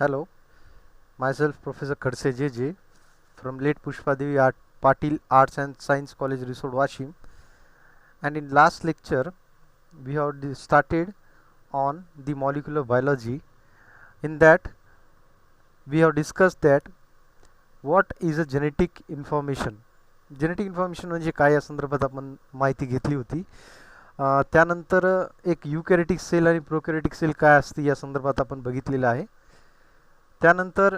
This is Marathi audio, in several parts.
Hello, myself Professor Khadse JJ from late Pushpadevi Art Patil Arts and Science College Resort Washim, and in last lecture we have started on the molecular biology. In that we have discussed that what is a genetic information. Genetic information म्हणजे काय या संदर्भात आपण माहिती घेतली होती. त्यानंतर एक युकॅरिटिक सेल आणि प्रोकॅरिटिक सेल काय असते या संदर्भात आपण बघितलेलं आहे. त्यानंतर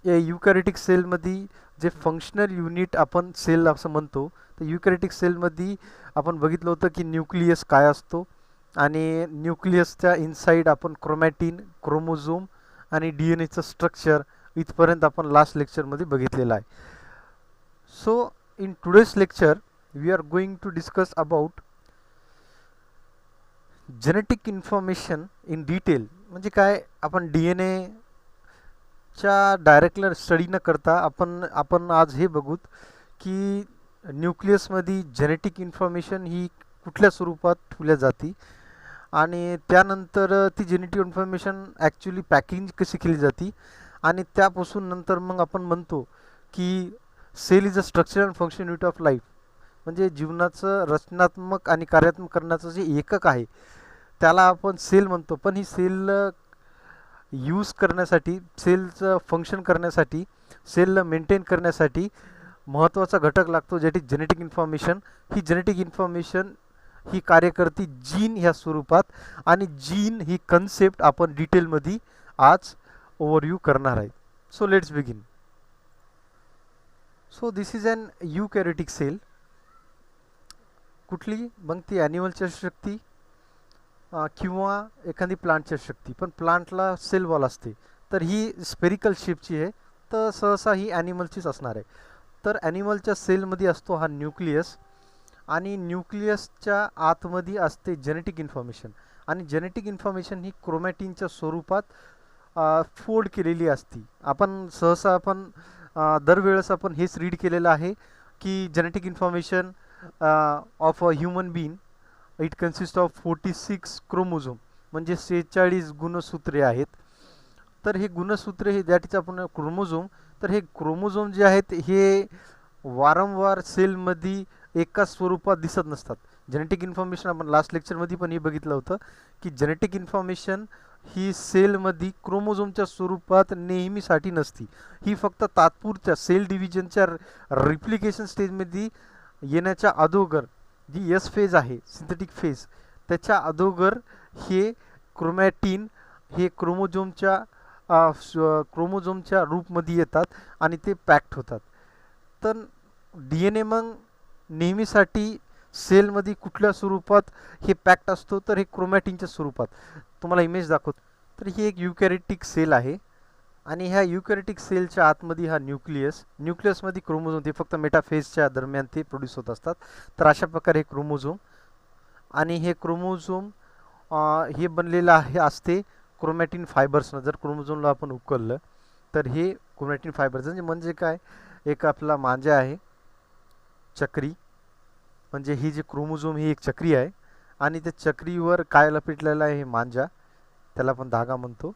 या युकॅरिटिक सेलमध्ये जे फंक्शनल युनिट आपण सेल असं म्हणतो, तर युकॅरिटिक सेलमध्ये आपण बघितलं होतं की न्यूक्लियस काय असतो आणि न्यूक्लियसच्या इनसाइड आपण क्रोमॅटिन, क्रोमोझोम आणि डी एन एचं स्ट्रक्चर इथपर्यंत आपण लास्ट लेक्चरमध्ये बघितलेलं आहे. So in today's lecture we are going to discuss about genetic information in detail. म्हणजे काय, आपण डी एन ए च्या डायरेक्टला स्टडी न करता आपण आज हे बघूत की न्यूक्लियसमध्ये जेनेटिक इन्फॉर्मेशन ही कुठल्या स्वरूपात ठेवल्या जाते आणि त्यानंतर ती जेनेटिक इन्फॉर्मेशन ॲक्च्युली पॅकिंग कशी केली जाते आणि त्यापासून नंतर मग आपण म्हणतो की cell is a structure and function unit of life. म्हणजे जीवनाचं रचनात्मक आणि कार्यात्मक करण्याचं जे एकक आहे त्याला आपण सेल म्हणतो. पण ही सेल यूज करण्यासाठी, सेलचं फंक्शन करण्यासाठी, सेलला मेंटेन करण्यासाठी महत्त्वाचा घटक लागतो जेनेटिक इन्फॉर्मेशन. ही जेनेटिक इन्फॉर्मेशन ही कार्य करते जीन ह्या स्वरूपात आणि जीन ही कन्सेप्ट आपण डिटेलमध्ये आज ओव्हरव्ह्यू करणार आहे. So let's begin. So this is an eukaryotic cell. कुठली मग ती ॲनिमलची असू शकते किंवा एखादी प्लांटची असू शकते, पण प्लांटला सेल वॉल असते. तर ही स्पेरिकल शेपची आहे, तर सहसा ही ॲनिमलचीच असणार आहे. तर ॲनिमलच्या सेलमध्ये असतो हा न्यूक्लियस आणि न्यूक्लियसच्या आतमध्ये असते जेनेटिक इन्फॉर्मेशन आणि जेनेटिक इन्फॉर्मेशन ही क्रोमॅटिनच्या स्वरूपात फोल्ड केलेली असती. आपण सहसा दरवेळेस आपण हेच रीड केलेलं आहे की genetic information of a human being it consist of 46 chromosome, म्हणजे 46 गुणसूत्रे आहेत. तर हे गुणसूत्रे हे द्याटीचं आपण क्रोमोझोम, तर हे क्रोमोझोम जे आहेत हे वारंवार सेलमध्ये एका स्वरूपात दिसत नसतात. जेनेटिक इन्फॉर्मेशन आपण लास्ट लेक्चरमध्ये पण हे बघितलं होतं की जेनेटिक इन्फॉर्मेशन ही सेलमध्ये क्रोमोझोमच्या स्वरूपात नेहमीसाठी नसती. ही फक्त तात्पुरत्या सेल डिव्हिजनच्या रिप्लिकेशन स्टेजमध्ये येण्याच्या अगोदर जी एस फेज आहे, सिंथेटिक फेज, त्याच्या अगोदर हे क्रोमॅटिन हे क्रोमोझोमच्या रूपमध्ये येतात आणि ते पॅक्ट होतात. तर डी एन ए मग नेहमीसाठी सेलमध्ये कुठल्या स्वरूपात हे पॅक्ट असतो, तर हे क्रोमॅटिनच्या स्वरूपात. तुम्हाला इमेज दाखवतो. तर ही एक युकॅरिटिक सेल आहे आणि ह्या युकॅरिटिक सेलच्या आतमध्ये हा न्यूक्लियसमध्ये क्रोमोझोम ते फक्त मेटाफेजच्या दरम्यान ते प्रोड्यूस होत असतात. तर अशा प्रकारे हे क्रोमोझोम आणि हे क्रोमोझोम हे बनलेलं असते क्रोमॅटिन फायबर्सनं. जर क्रोमोझोमला आपण उकललं तर हे क्रोमॅटिन फायबर्स म्हणजे काय, एक आपला मांजा आहे चक्री, म्हणजे ही जी क्रोमोझोम ही एक चक्री आहे आणि त्या चक्रीवर काय लपेटलेला आहे, हे मांजा, त्याला आपण धागा म्हणतो.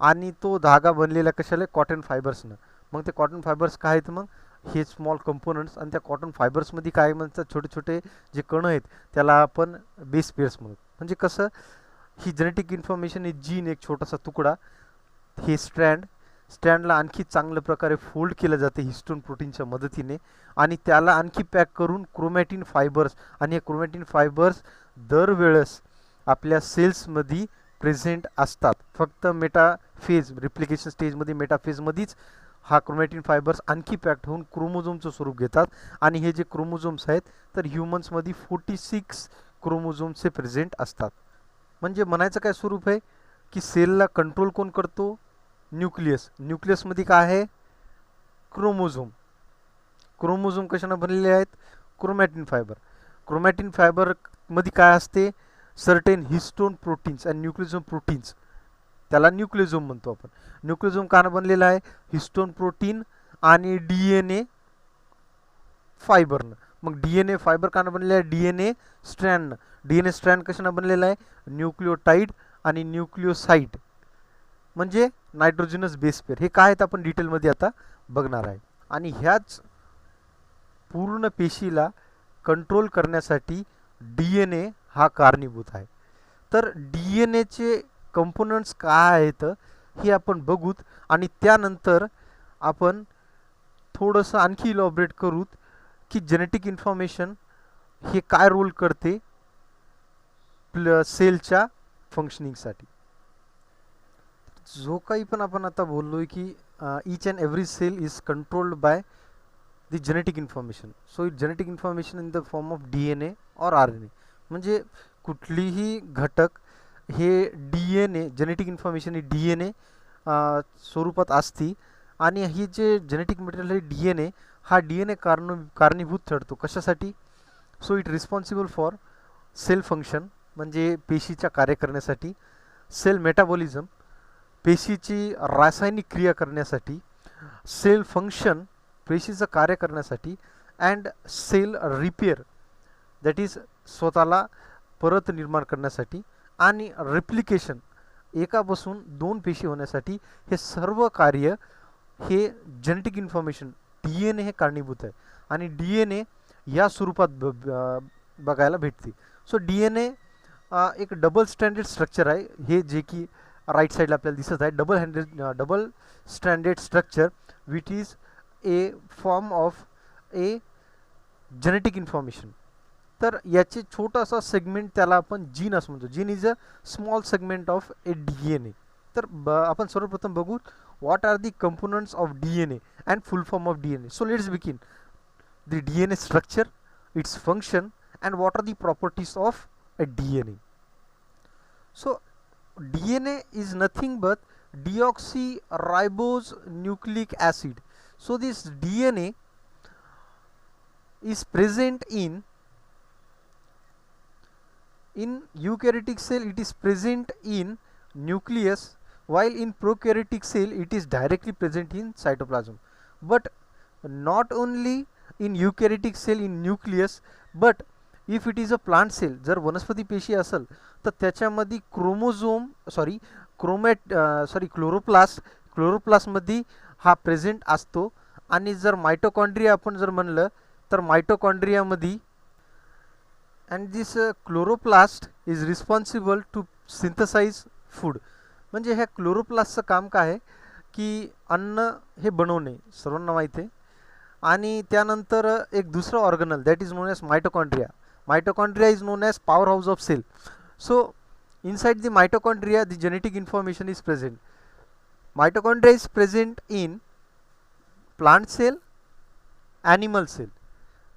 आणि तो धागा बनलेला कशाला, कॉटन फायबर्सनं. मग ते कॉटन फायबर्स काय आहेत, मग हे स्मॉल कंपोनंट्स, आणि त्या कॉटन फायबर्समध्ये काय म्हणतात, छोटे छोटे जे कण आहेत त्याला आपण बेस पेअर्स म्हणतो. म्हणजे कसं, ही जेनेटिक इन्फॉर्मेशन ही जीन एक छोटासा तुकडा, हे स्ट्रँडला आणखी चांगल्या प्रकारे फोल्ड केलं जाते हिस्टोन प्रोटीनच्या मदतीने आणि त्याला आणखी पॅक करून क्रोमॅटिन फायबर्स, आणि हे क्रोमॅटिन फायबर्स दरवेळेस आपल्या सेल्समध्ये प्रेझेंट असतात. फक्त मेटाफेज रिप्लिकेशन स्टेजमध्ये मेटाफेजमध्येच हा क्रोमॅटिन फायबर्स आणखी पॅक्ट होऊन क्रोमोझोमचं स्वरूप घेतात. आणि हे जे क्रोमोझोम्स आहेत तर ह्युमन्समध्ये 46 क्रोमोझोम्सचे प्रेझेंट असतात. म्हणजे म्हणायचं काय स्वरूप आहे की सेलला कंट्रोल कोण करतो, न्यूक्लियसमध्ये काय आहे, क्रोमोझोम कशानं बनलेले आहेत, क्रोमॅटिन फायबरमध्ये काय असते, सर्टेन हिस्टोन प्रोटीन्स आणि न्यूक्लियोझोम प्रोटीन्स, त्याला न्यूक्लियोझोम म्हणतो आपण. न्यूक्लियोझोम का बनलेला आहे, हिस्टोन प्रोटीन आणि डी एन ए फायबरनं. मग डी एन ए फायबर का बनलेलं आहे, डी एन ए स्ट्रँड कशानं बनलेला आहे, न्यूक्लियोटाईड आणि न्यूक्लियोसाइड. म्हणजे नायट्रोजनस बेस पेअर. हे काय आहेत आपण डिटेलमध्ये आता बघणार आहे. आणि ह्याच पूर्ण पेशीला कंट्रोल करण्यासाठी डी एन ए हा कारणीभूत आहे. तर डी एन एचे कंपोनंट्स काय आहेत हे आपण बघूत आणि त्यानंतर आपण थोडंसं आणखी इलॉबरेट करूत की जेनेटिक इन्फॉर्मेशन हे काय रोल करते सेलच्या फंक्शनिंगसाठी. जो काही पण आपण आता बोललोय की each and every cell is controlled by the genetic information. So genetic information in the form of D N A और आर एन ए. म्हणजे कुठलीही घटक हे D N A genetic information ही डी एन ए स्वरूपात असती आणि ही जे जेनेटिक मटेरियल आहे डी एन ए हा डी एन ए कारणीभूत ठरतो कशासाठी. So it responsible for cell function म्हणजे पेशीच्या कार्य करण्यासाठी, सेल मेटाबॉलिझम पेशीची रासायनिक क्रिया करण्यासाठी, सेल फंक्शन पेशीचं कार्य करण्यासाठी, and cell repair that is स्वतःला परत निर्माण करण्यासाठी, आणि रेप्लिकेशन एकापासून दोन पेशी होण्यासाठी. हे सर्व कार्य हे genetic information D N A हे कारणीभूत आहे आणि डी एन ए या स्वरूपात बघायला भेटते. सो डी एन ए एक डबल स्टँडर्ड स्ट्रक्चर आहे हे जे की राईट साईडला आपल्याला दिसत आहे. Double standard structure which is a form of a genetic information. तर याचे छोटासा सेगमेंट त्याला आपण जीन असं म्हणतो. Gene is a small segment of a D N A. तर आपण सर्वप्रथम बघू what are the components of DNA and full form of DNA. So let's begin. The DNA structure, its function, and what are the properties of a DNA. So DNA is nothing but deoxyribose nucleic acid. So this DNA is present in eukaryotic cell. It is present in nucleus, while in prokaryotic cell it is directly present in cytoplasm. But not only in eukaryotic cell in nucleus, but if it is a plant cell, जर वनस्पती पेशी असेल तर त्याच्यामध्ये क्लोरोप्लास्टमध्ये हा प्रेझेंट असतो. आणि जर मायटोकॉन्ड्रिया आपण जर म्हणलं तर मायटोकॉन्ड्रियामध्ये and this chloroplast is responsible to synthesise food. म्हणजे ह्या क्लोरोप्लास्टचं काम काय आहे की अन्न हे बनवणे सर्वांना माहिती आहे. आणि त्यानंतर एक दुसरं organelle that is known as mitochondria. Mitochondria is known as power house of cell. So inside the mitochondria the genetic information is present. Mitochondria is present in plant cell, animal cell,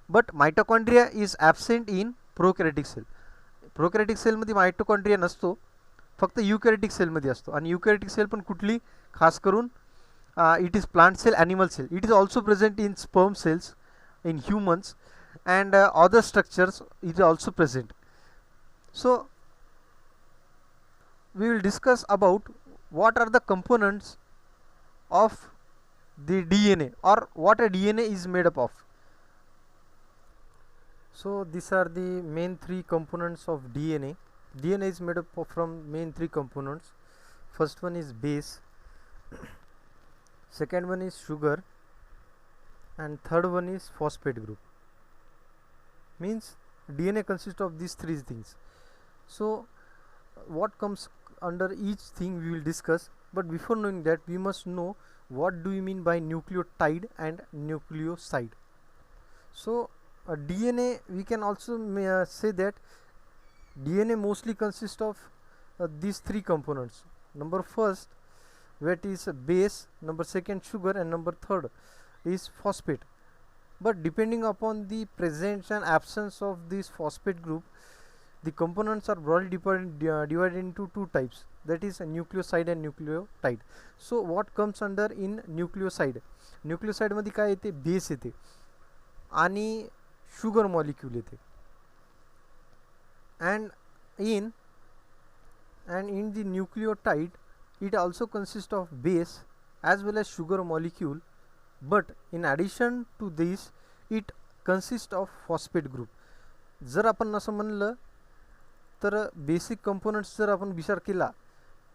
but mitochondria is absent in prokaryotic cell. Prokaryotic सेलमध्ये मायटोकॉन्ड्रिया नसतो, फक्त युकॅरियोटिक सेलमध्ये असतो. आणि युकॅरियोटिक सेल पण कुठली, खास करून it is plant cell, animal cell. It is also present in sperm cells, in humans, and other structures it is also present. So we will discuss about what are the components of the DNA or what a DNA is made up of. So these are the main three components of DNA. DNA is made up of from main three components. First one is base, second one is sugar, and third one is phosphate group. Means DNA consists of these three things. So what comes under each thing we will discuss, but before knowing that we must know what do you mean by nucleotide and nucleoside. So DNA, we can also say that DNA mostly consists of these three components. Number first, that is base, number second sugar, and number third is phosphate. But depending upon the presence and absence of this phosphate group, the components are broadly divided into two types, that is a nucleoside and nucleotide. So what comes under in nucleoside? nucleoside मध्ये काय येते, बेस येते आणि शुगर मॉलिक्यूल येते. and in the nucleotide it also consists of base as well as sugar molecule, but in addition to this it consists of phosphate group. जर आपण असं म्हणलं तर बेसिक कंपोनंट्स जर आपण विचार केला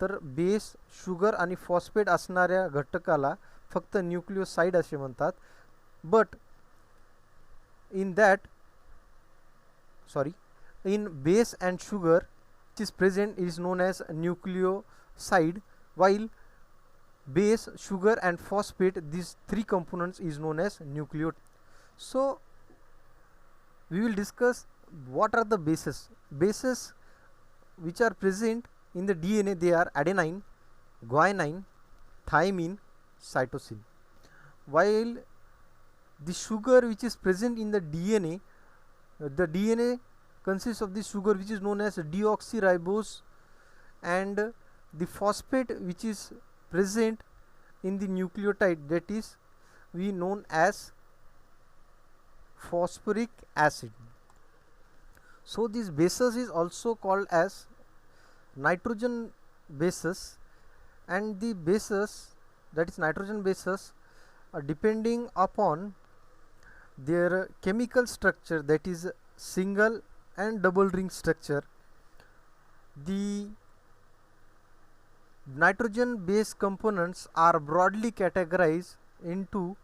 तर बेस, शुगर आणि फॉस्फेट असणाऱ्या घटकाला फक्त न्यूक्लियोसाइड असे म्हणतात. But in that sorry in base and sugar which is present is known as nucleoside, while base, sugar and phosphate, these three components is known as nucleotide. So we will discuss what are the bases which are present in the DNA. They are adenine, guanine, thymine, cytosine, while the sugar which is present in the DNA consists of the sugar which is known as deoxyribose, and the phosphate which is present in the nucleotide, that is we known as phosphoric acid. So these bases is also called as nitrogen bases, and the bases, that is nitrogen bases, depending upon their chemical structure, that is single and double ring structure. The nitrogen base components are broadly categorized into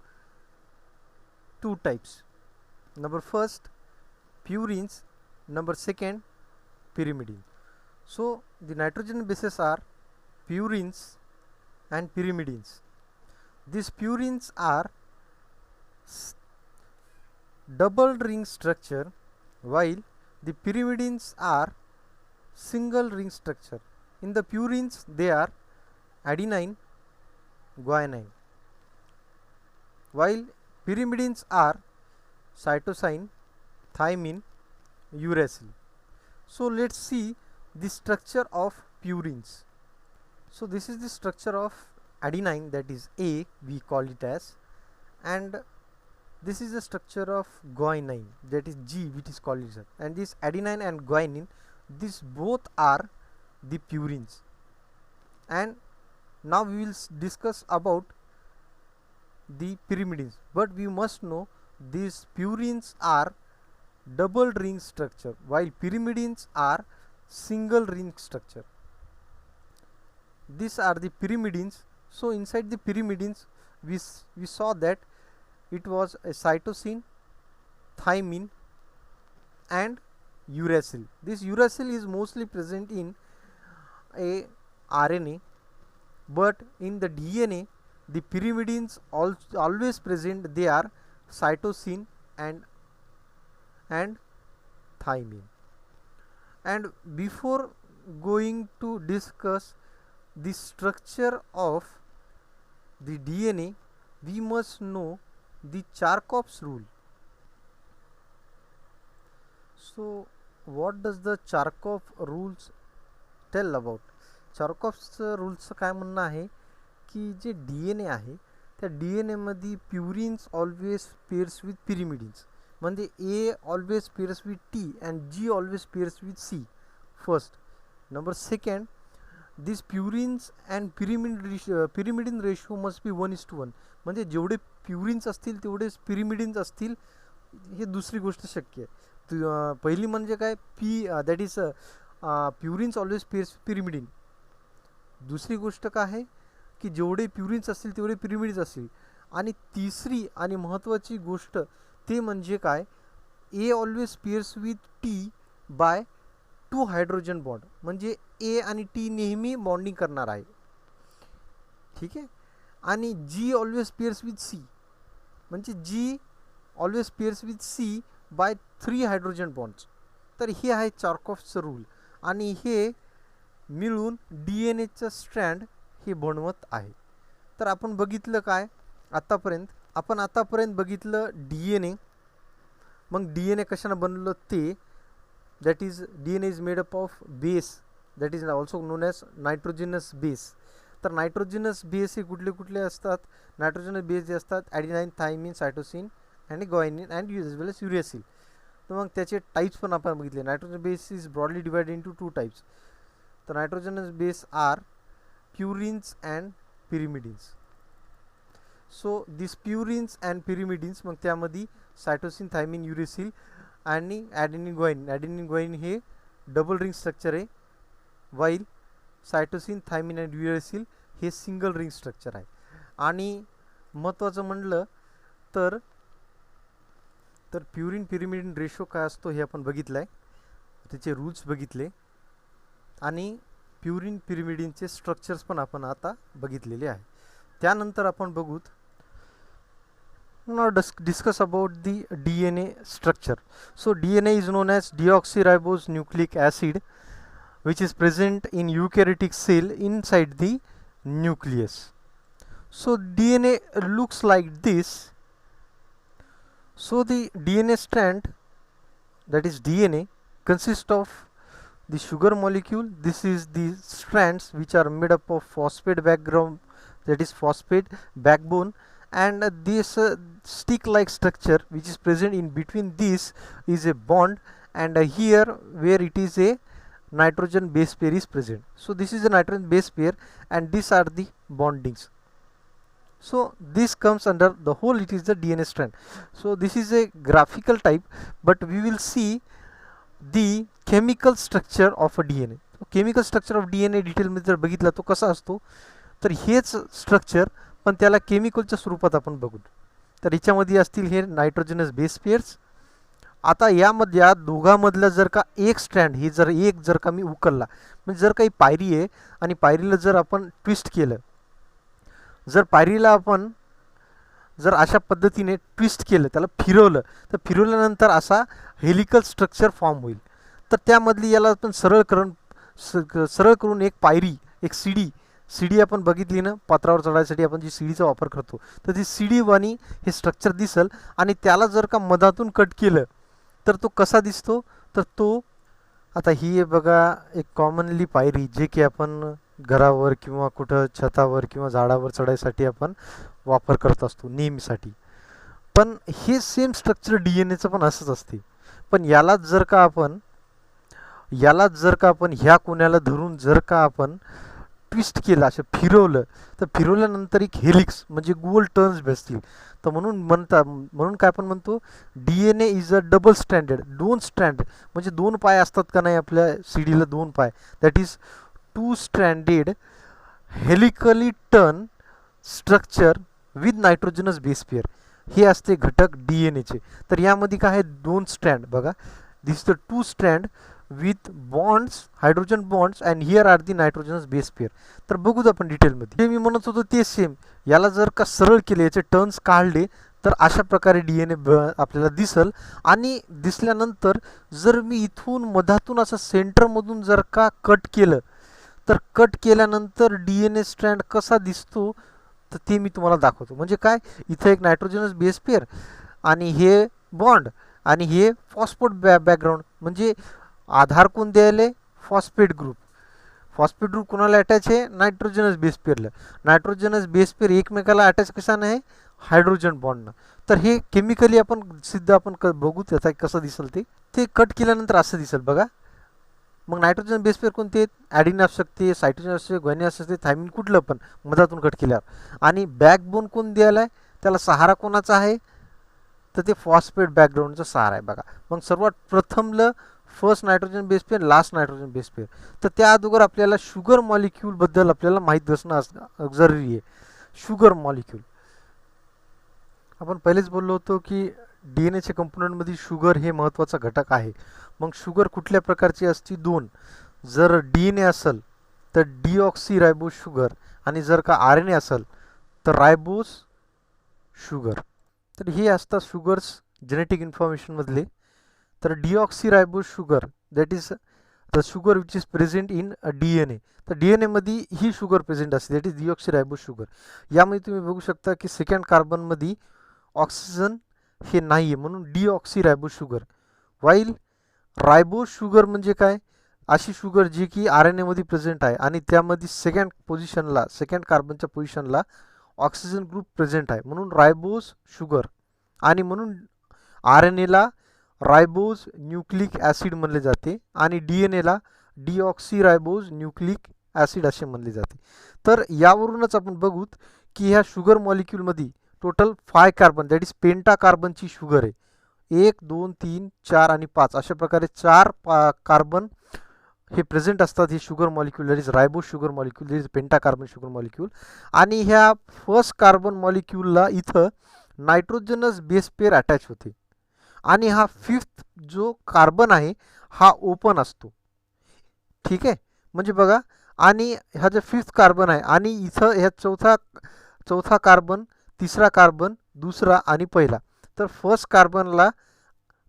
two types. Number first, purines. Number second, pyrimidine. So the nitrogen bases are purines and pyrimidines. These purines are double ring structure, while the pyrimidines are single ring structure. In the purines they are adenine, guanine, while pyrimidines are cytosine, thymine, uracil. So let's see the structure of purines. So this is the structure of adenine, that is A we call it as, and this is the structure of guanine, that is G which is called it, and this adenine and guanine, these both are the purines. And now we will discuss about the pyrimidines, but we must know these purines are double ring structure, while pyrimidines are single ring structure. These are the pyrimidines. So inside the pyrimidines we saw that it was a cytosine, thymine and uracil. This uracil is mostly present in a RNA, but in the DNA the pyrimidines always present. They are cytosine and thymine. And before going to discuss the structure of the DNA, we must know the Charkov's rule. So what does the Charkov rules tell about? चार्कॉफ्स रूल्सचं काय म्हणणं आहे की जे DNA आहे त्या DNA मध्ये प्युरिन्स ऑलवेज पेअर्स विथ pyrimidines, म्हणजे A always pairs with T and G always pairs with C first. Number second, these purines and pyrimidine ratio must be 1:1, म्हणजे जेवढे प्युरिन्स असतील तेवढेच pyrimidines असतील, हे दुसरी गोष्ट शक्य आहे. पहिली म्हणजे काय, that is purines always pairs pyrimidine. दुसरी गोष्ट काय आहे की जेवढे प्युरिन्स असतील तेवढे pyrimidines असतील. आणि तिसरी आणि महत्त्वाची गोष्ट ते म्हणजे काय, A always pairs with T by 2 hydrogen bond, म्हणजे ए आणि टी नेहमी बॉन्डिंग करणार आहे. ठीक आहे. आणि G always pairs with C, म्हणजे G always pairs with C by 3 hydrogen bonds. तर हे आहे चार्कॉफ्सचं रूल, आणि हे मिळून DNAचं स्ट्रँड हे बनवत आहे. तर आपण बघितलं काय आतापर्यंत बघितलं DNA. मग DNA कशाने बनलं ते, that is DNA is made up of base, that is also non as नायट्रोजिनस base. तर नायट्रोजिनस बेस हे कुठले कुठले असतात, नायट्रोजिनस बेस जे असतात ॲडेनाईन, थायमिन, सायटोसिन आणि guanine and as well as uracil. तर मग त्याचे टाईप्स पण आपण बघितले. Nitrogen base is broadly divided into 2 types. तर nitrogenous base are purines and pyrimidines. So this purines and pyrimidines, मग त्यामध्ये सायटोसिन, थायमिन, युरेसिल आणि ॲडेनिन ग्वायनिन हे डबल रिंग स्ट्रक्चर आहे, वाईल सायटोसिन, थायमिन आणि युरेसिल हे सिंगल रिंग स्ट्रक्चर आहे. आणि महत्त्वाचं म्हणलं तर तर प्युरिन पिरिमिडिन रेशो काय असतो हे आपण बघितलं आहे, त्याचे रूल्स बघितले आणि प्युरिन पिरिमिडिनचे स्ट्रक्चर्स पण आपण आता बघितलेले आहे. त्यानंतर आपण बघूत now discuss about the DNA structure. So DNA is known as deoxyribose nucleic acid, which is present in eukaryotic cell inside the nucleus. So DNA looks like this. So the DNA strand, that is DNA, consists of the sugar molecule. This is the strands which are made up of phosphate background, that is phosphate backbone, and this stick like structure which is present in between this is a bond, and here where it is a nitrogen base pair is present. So this is a nitrogen base pair and these are the bondings. So this comes under the whole, it is the DNA strand. So this is a graphical type, but we will see the chemical structure of a DNA. So chemical structure of DNA detail मध्ये जर बघितला तो कसा असतो, तर हेच स्ट्रक्चर पण त्याला केमिकलच्या स्वरूपात आपण बघू. तर याच्यामध्ये असतील हे नायट्रोजनस बेस पेअर्स. आता यामध्ये या दोघांमधलं जर का एक स्ट्रँड हे जर का मी उकलला, म्हणजे जर काही पायरी आहे आणि पायरीला जर आपण ट्विस्ट केलं, जर पायरीला आपण जर अशा पद्धतीने ट्विस्ट केलं, त्याला फिरवलं, तर फिरवल्यानंतर असा हेलिकल स्ट्रक्चर फॉर्म होईल. तर त्यामधली याला आपण सरळ करून एक पायरी, एक सीडी आपण बघितली ना, पात्रावर चढायसाठी आपण जी सीडीचा वापर करतो, तर ती सीडी वाणी हे स्ट्रक्चर दिसल. आणि त्याला जर का मधातून कट केलं तर तो कसा दिसतो, तर तो आता ही आहे बघा एक कॉमनली पायरी, जे की आपण घरावर किंवा कुठं छतावर किंवा झाडावर चढायसाठी आपण वापर करत असतो नेहमीसाठी. पण हे सेम स्ट्रक्चर डीएनएचं पण असंच असते. पण यालाच जर का आपण ह्या कोण्याला धरून जर का आपण ट्विस्ट केलं, असं फिरवलं, तर फिरवल्यानंतर एक हेलिक्स म्हणजे गोल टर्न्स भेटतील. तर म्हणून काय आपण म्हणतो, DNA is a double stranded, दोन स्ट्रँड म्हणजे दोन पाय असतात का नाही आपल्या सीडीला, दोन पाय, that is two stranded helically turn structure with nitrogenous base pair, हे असते घटक डीएनएचे. तर यामध्ये काय आहे, दोन स्ट्रँड बघा, this the two strand with bonds, hydrogen bonds, and here are the nitrogenous base pair. तर बघूत आपण डिटेलमध्ये. हे मी म्हणत होतो ते सेम, याला जर का सरळ केले, याचे टर्न्स काढले, तर अशा प्रकारे डीएनए आपल्याला दिसल. आणि दिसल्यानंतर जर मी इथून मधातून असं सेंटरमधून जर का कट केलं, तर कट केल्यानंतर डीएनए स्ट्रँड कसा दिसतो तर ते मी तुम्हाला दाखवतो. म्हणजे काय, इथं एक नायट्रोजनस बेस पेअर आणि हे बॉन्ड आणि हे फॉस्फेट बॅकग्राऊंड, म्हणजे आधार कोण द्यायले, फॉस्फेट ग्रुप. फॉस्फेट ग्रुप कोणाला अटॅच आहे, nitrogenous base पेअरला. Nitrogenous base pair एकमेकाला अटॅच कशाने आहे, हायड्रोजन बॉन्डनं. तर हे केमिकली आपण सिद्ध आपण बघू त्याचा कसं दिसेल. ते कट केल्यानंतर असं दिसेल बघा. मग नायट्रोजन बेस पेअर कोणते आहेत, ॲडिन असू शकते, सायटोसिन असू शकते, ग्वानिन असू शकते, थायमिन, कुठलं पण मधातून कट केल्यावर. आणि बॅकबोन कोण द्यायला आहे, त्याला सहारा कोणाचा आहे, तर ते फॉस्फेट बॅकग्राऊंडचा सहारा आहे बघा. मग सर्वात प्रथमलं first nitrogen base pair, last nitrogen base pair. तर त्या अगोदर आपल्याला शुगर मॉलिक्यूलबद्दल आपल्याला माहीत असणं जरुरी आहे. शुगर मॉलिक्यूल आपण पहिलेच बोललो होतो की डीएनएच्या कंपोनंटमध्ये शुगर हे महत्त्वाचा घटक आहे. मग शुगर कुठल्या प्रकारची असते, दोन. जर डीएनए असेल तर डीऑक्सीरायबोज शुगर, आणि जर का आरएनए असेल तर रायबोज शुगर. तर हे असतात शुगर्स जेनेटिक इन्फॉर्मेशनमधले. तर deoxyribose sugar, that is the sugar which is present in DNA. तर डीएनएमध्ये ही शुगर प्रेझेंट असते, दॅट इज डीऑक्सीरायबोज शुगर. यामध्ये तुम्ही बघू शकता की सेकंड कार्बनमध्ये ऑक्सिजन हे नाही आहे, म्हणून डीऑक्सीरायबोज शुगर. वाईल रायबोज शुगर म्हणजे काय, अशी शुगर जी की आर एन एमध्ये प्रेझेंट आहे आणि त्यामध्ये सेकंड कार्बनच्या पोझिशनला ऑक्सिजन ग्रुप प्रेझेंट आहे, म्हणून रायबोज शुगर. आणि म्हणून आर एन एला रायबोज न्यूक्लिक ॲसिड म्हणले जाते आणि डीएनएला डीऑक्सीरायबोज न्यूक्लिक ॲसिड असे म्हणले जाते. तर यावरूनच आपण बघूत की ह्या शुगर मॉलिक्यूलमध्ये total 5 carbon, that is penta कार्बनची शुगर आहे. 1 2 3 4 आणि 5 अशा प्रकारे 4 कार्बन हे प्रेझेंट असतात, हे sugar molecule that is ribose sugar molecule, that is pentacarbon sugar molecule. आणि ह्या फर्स्ट कार्बन मॉलिक्यूलला इथं नायट्रोजनस बेस पेअर अटॅच होते आणि हा फिफ्थ जो कार्बन आहे हा ओपन असतो. ठीक आहे, म्हणजे बघा, आणि हा जो फिफ्थ कार्बन आहे आणि इथं ह्या चौथा कार्बन, तिसरा कार्बन, दुसरा आणि पहिला. तर फर्स्ट कार्बनला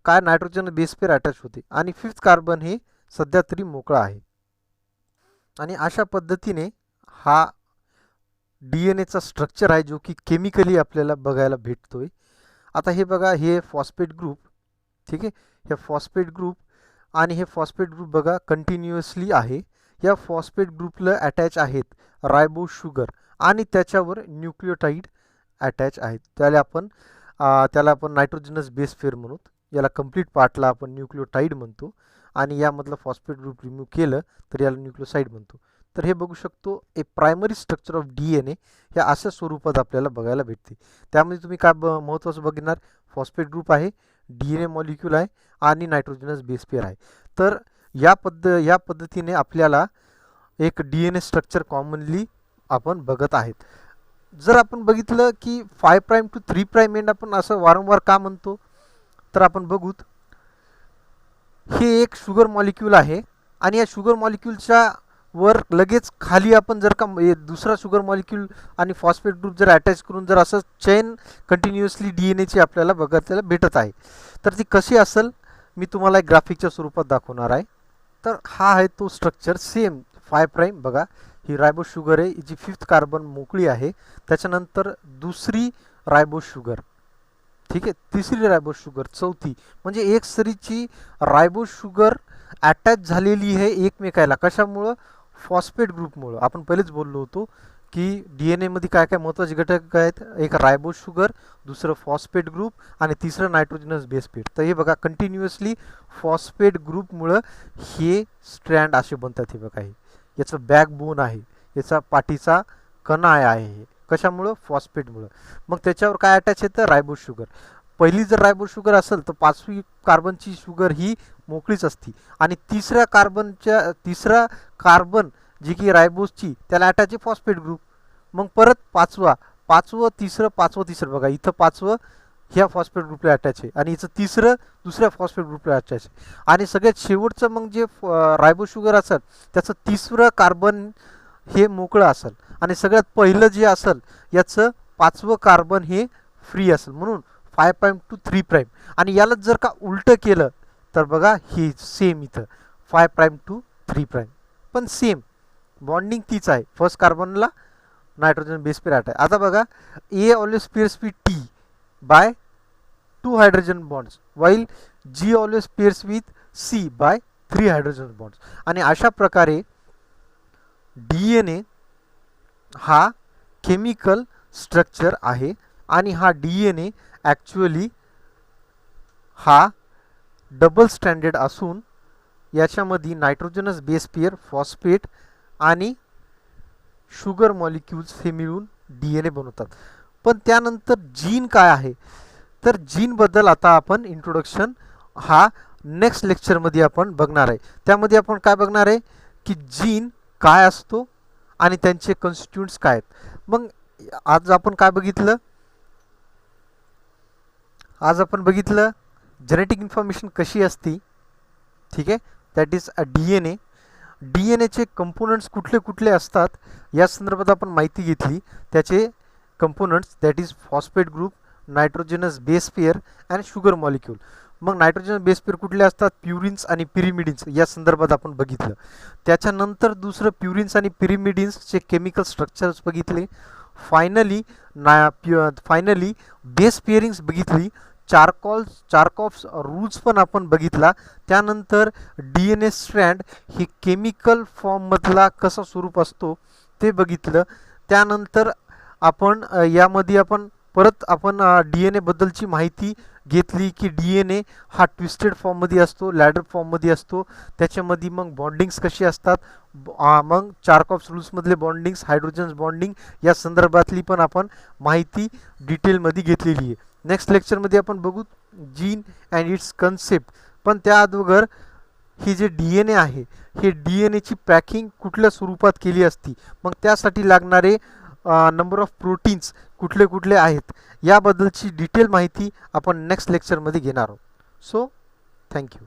काय नायट्रोजन बेस पेअर अटॅच होते आणि फिफ्थ कार्बन हे सध्या तरी मोकळा आहे. आणि अशा पद्धतीने हा डी एन एचा स्ट्रक्चर आहे जो की केमिकली आपल्याला बघायला भेटतोय. आता हे बघा, हे फॉस्फेट ग्रुप, ठीक आहे, हे फॉस्फेट ग्रुप आणि हे फॉस्फेट ग्रुप बघा कंटिन्युअसली आहे. या फॉस्फेट ग्रुपला अटॅच आहेत रायबोस शुगर आणि त्याच्यावर न्यूक्लियोटाईड अटॅच आहेत. त्याला आपण नायट्रोजनस बेस पेअर म्हणू. याला कंप्लीट पार्टला आपण न्यूक्लियोटाईड म्हणतो आणि यामधलं फॉस्फेट ग्रुप रिमूव्ह केलं तर याला न्यूक्लियोसाईड म्हणतो. तर हे बघू शकतो, a primary structure of D N A हे अशा स्वरूपात आपल्याला बघायला भेटते. त्यामध्ये तुम्ही काय महत्त्वाचं बघणार, फॉस्फेट ग्रुप आहे, डी एन ए मॉलिक्यूल आहे आणि नायट्रोजनस बेस पेअर आहे. तर या पद्धतीने आपल्याला एक D N A structure commonly आपण बघत आहेत. जर आपण बघितलं की 5' to 3' एंड आपण असं वारंवार का म्हणतो, तर आपण बघूत, हे एक शुगर मॉलिक्यूल आहे आणि या शुगर मॉलिक्यूलच्या वर लगेच खाली आपण जर का दुसरा शुगर मॉलिक्यूल आणि फॉस्फेट ग्रुप जर अटॅच करून जर असं चेन कंटिन्युअसली डी एन एची आपल्याला बघायला भेटत आहे, तर ती कशी असेल मी तुम्हाला एक ग्राफिकच्या स्वरूपात दाखवणार आहे. तर हा आहे तो स्ट्रक्चर सेम 5' बघा, ही रायबोस शुगर आहे, जी फिफ्थ कार्बन मोकळी आहे, त्याच्यानंतर दुसरी रायबोस शुगर, ठीक आहे, तिसरी रायबोस शुगर, चौथी, म्हणजे एक सरीची रायबोस शुगर अटॅच झालेली आहे एकमेकाला. कशामुळं? फॉस्फेट ग्रुपमुळं. आपण पहिलेच बोललो होतो की डी एन एमध्ये काय काय महत्त्वाचे घटक आहेत, एक रायबोस शुगर, दुसरं फॉस्फेट ग्रुप आणि तिसरं नायट्रोजनस बेस पेअर. तर हे बघा कंटिन्युअसली फॉस्फेट ग्रुपमुळं हे स्ट्रँड असे बनतात. हे बघा, हे याचं बॅकबोन आहे, याचा पाठीचा कणा आहे. हे कशामुळं? फॉस्फेटमुळं. मग त्याच्यावर काय अटॅच येतं? रायबोस शुगर. पहिली जर रायबोस शुगर असेल तर 5वी कार्बनची शुगर ही मोकळीच असती आणि तिसरा कार्बन जी की रायबोसची त्याला अटॅच आहे फॉस्फेट ग्रुप. मग परत पाचवं तिसरं बघा, इथं 5वं ह्या फॉस्फेट ग्रुपला अटॅच आहे आणि इथं तिसरं दुसऱ्या फॉस्फेट ग्रुपला अटॅच आहे आणि सगळ्यात शेवटचं मग जे रायबोस शुगर असेल त्याचं तिसरं कार्बन हे मोकळं असेल आणि सगळ्यात पहिलं जे असेल याचं 5वं कार्बन हे फ्री असेल. म्हणून 5' to 3'. आणि याला जर का उलटं केलं तर बघा हे सेम इथं 5' to 3', पण सेम बॉन्डिंग तीच आहे. फर्स्ट कार्बनला नायट्रोजन बेस पेअर आहे. आता बघा, A always pairs with T by 2 hydrogen bonds while G always pairs with C by 3 hydrogen bonds. आणि अशा प्रकारे डी एन ए हा केमिकल स्ट्रक्चर आहे आणि हा डी एन ए ॲक्च्युअली हा डबल स्टँडर्ड असून याच्यामध्ये नायट्रोजनस बेस पेअर, फॉस्फेट आणि शुगर मॉलिक्यूल्स हे मिळून डी एन ए बनवतात. पण त्यानंतर जीन काय आहे, तर जीनबद्दल आता आपण इंट्रोडक्शन हा नेक्स्ट लेक्चरमध्ये आपण बघणार आहे. त्यामध्ये आपण काय बघणार आहे की जीन काय असतो आणि त्यांचे कॉन्स्टिट्यूएंट्स काय आहेत. मग आज आपण काय बघितलं, आज आपण बघितलं जेनेटिक इन्फॉर्मेशन कशी असती, ठीक आहे, that is a D N A. D N एचे कंपोनंट्स कुठले कुठले असतात या संदर्भात आपण माहिती घेतली. त्याचे components that is phosphate group, nitrogenous base pair and sugar molecule. मग नायट्रोजन बेस पेअर कुठले असतात? प्युरिन्स आणि पिरिमिडिन्स या संदर्भात आपण बघितलं. त्याच्यानंतर दुसरं प्युरिन्स आणि पिरिमिडिन्सचे केमिकल स्ट्रक्चर्स बघितले. फायनली बेस पेअरिंग्स बघितली. चार्कॉफ्स रूल्स पण आपण बघितला. त्यानंतर डी एन ए स्ट्रँड हे केमिकल फॉर्ममधला कसा स्वरूप असतो ते बघितलं. त्यानंतर आपण यामध्ये आपण डी एन एबद्दलची माहिती घेतली की डी एन ए हा ट्विस्टेड फॉर्ममध्ये असतो, लॅडर फॉर्ममध्ये असतो. त्याच्यामध्ये मग बॉन्डिंग्स कशी असतात, मग चार्कॉफ्स रूल्समधले बॉन्डिंग्स, हायड्रोजन्स बॉन्डिंग या संदर्भातली पण आपण माहिती डिटेलमध्ये घेतलेली आहे. नेक्स्ट लेक्चरमध्ये आपण बघू जीन अँड इट्स कन्सेप्ट. पण त्या अगोदर ही जे डी एन ए आहे, हे डी एन एची पॅकिंग कुठल्या स्वरूपात केली असती, मग त्यासाठी लागणारे नंबर ऑफ प्रोटीन्स कुठले कुठले आहेत, याबद्दलची डिटेल माहिती आपण नेक्स्ट लेक्चरमध्ये घेणार आहोत. So thank you.